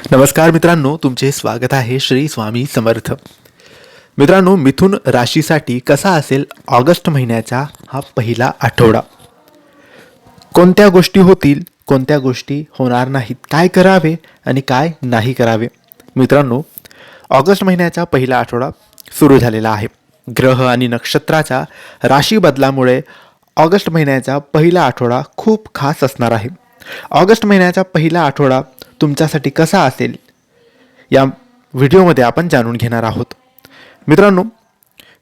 नमस्कार मित्रांनो, तुमचे स्वागत आहे श्री स्वामी समर्थ. मित्रांनो, मिथुन राशीसाठी कसा असेल ऑगस्ट महिन्याचा हा पहिला आठवडा. कोणत्या गोष्टी होतील, कोणत्या गोष्टी होणार नाहीत, काय करावे आणि काय नाही करावे. मित्रांनो, ऑगस्ट महिन्याचा पहिला आठवडा सुरू झालेला आहे. ग्रह आणि नक्षत्राच्या राशी बदलामुळे ऑगस्ट महिन्याचा पहिला आठवडा खूप खास असणार आहे. ऑगस्ट महिन्याचा पहिला आठवडा तुमच्यासाठी कसा असेल या व्हिडिओमध्ये आपण जाणून घेणार आहोत. मित्रांनो,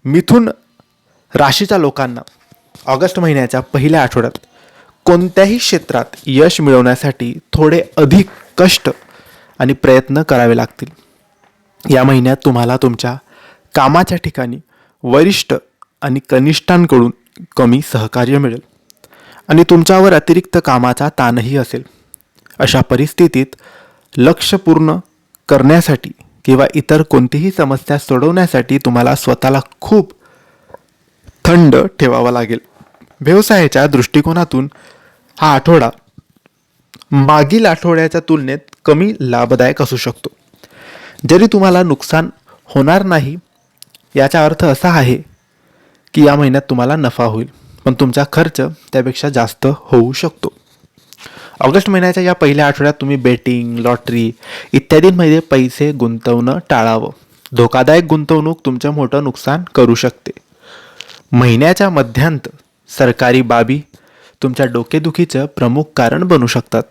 मिथुन राशीच्या लोकांना ऑगस्ट महिन्याच्या पहिल्या आठवड्यात कोणत्याही क्षेत्रात यश मिळवण्यासाठी थोडे अधिक कष्ट आणि प्रयत्न करावे लागतील. या महिन्यात तुम्हाला तुमच्या कामाच्या ठिकाणी वरिष्ठ आणि कनिष्ठांकडून कमी सहकार्य मिळेल आणि तुमच्यावर अतिरिक्त कामाचा ताणही असेल. अशा परिस्थितीत लक्ष पूर्ण करण्यासाठी किंवा इतर कोणतीही समस्या सोडवण्यासाठी तुम्हाला स्वतःला खूप थंड ठेवावा लागेल. व्यवसायाच्या दृष्टिकोनातून हा आठवडा मागील आठवड्याच्या तुलनेत कमी लाभदायक असू शकतो. जरी तुम्हाला नुकसान होणार नाही याचा अर्थ असा आहे की या महिन्यात तुम्हाला नफा होईल, पण तुमचा खर्च त्यापेक्षा जास्त होऊ शकतो. ऑगस्ट महिन्याच्या या पहिल्या आठवड्यात तुम्ही बेटिंग, लॉटरी इत्यादींमध्ये पैसे गुंतवणं टाळावं. धोकादायक गुंतवणूक तुमचं मोठं नुकसान करू शकते. महिन्याच्या मध्यांत सरकारी बाबी तुमच्या डोकेदुखीचं प्रमुख कारण बनू शकतात.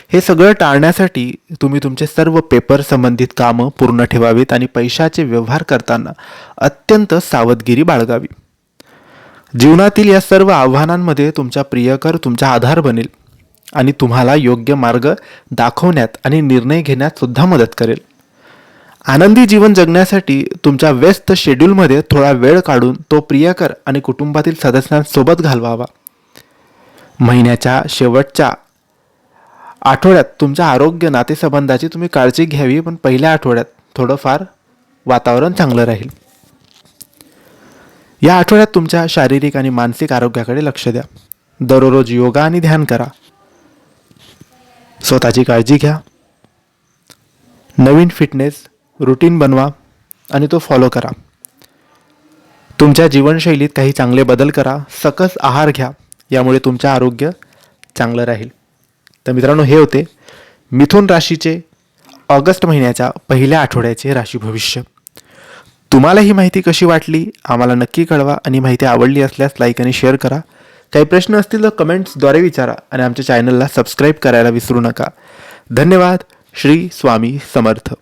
हे सगळं टाळण्यासाठी तुम्ही तुमचे सर्व पेपर संबंधित कामं पूर्ण ठेवावीत आणि पैशाचे व्यवहार करताना अत्यंत सावधगिरी बाळगावी. जीवनातील या सर्व आव्हानांमध्ये तुमचा प्रियकर तुमचा आधार बनेल आणि तुम्हाला योग्य मार्ग दाखवण्यात आणि निर्णय घेण्यात सुद्धा मदत करेल. आनंदी जीवन जगण्यासाठी तुमच्या व्यस्त शेड्यूलमध्ये थोडा वेळ काढून तो प्रियकर आणि कुटुंबातील सदस्यांसोबत घालवावा. महिन्याच्या शेवटच्या आठवड्यात तुमच्या आरोग्य नातेसंबंधाची तुम्ही काळजी घ्यावी, पण पहिल्या आठवड्यात थोडंफार वातावरण चांगलं राहील. या आठवड्यात तुमच्या शारीरिक आणि मानसिक आरोग्याकडे लक्ष द्या. दररोज योगा आणि ध्यान करा. स्वतःची काळजी घ्या. नवीन फिटनेस रुटीन बनवा आणि तो फॉलो करा. तुमच्या जीवनशैलीत काही चांगले बदल करा. सकस आहार घ्या. यामुळे तुमचे आरोग्य चांगलं राहील. तर मित्रांनो, हे होते मिथुन राशीचे ऑगस्ट महिन्याच्या पहिल्या आठवड्याचे राशी भविष्य. तुम्हाला ही माहिती कशी वाटली आम्हाला नक्की कळवा आणि माहिती आवडली असल्यास लाईक आणि शेअर करा. काही प्रश्न असतील तर कमेंट्सद्वारे विचारा आणि आमच्या चॅनलला सबस्क्राईब करायला विसरू नका. धन्यवाद. श्री स्वामी समर्थ.